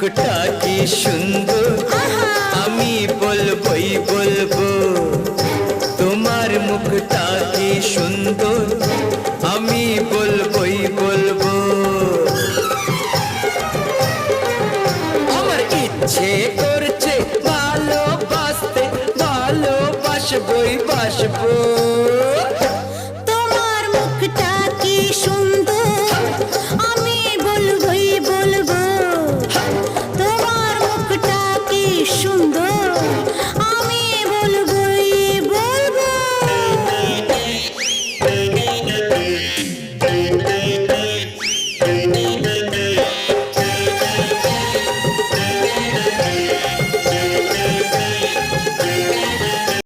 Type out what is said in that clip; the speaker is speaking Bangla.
মুখটা কি সুন্দর, আমি বলবই বলবো। তোমার মুখটা কি সুন্দর, আমি বলবই বলবো। আমার ইচ্ছে করছে ভালোবাসতে, ভালোবাসবই বাসবো।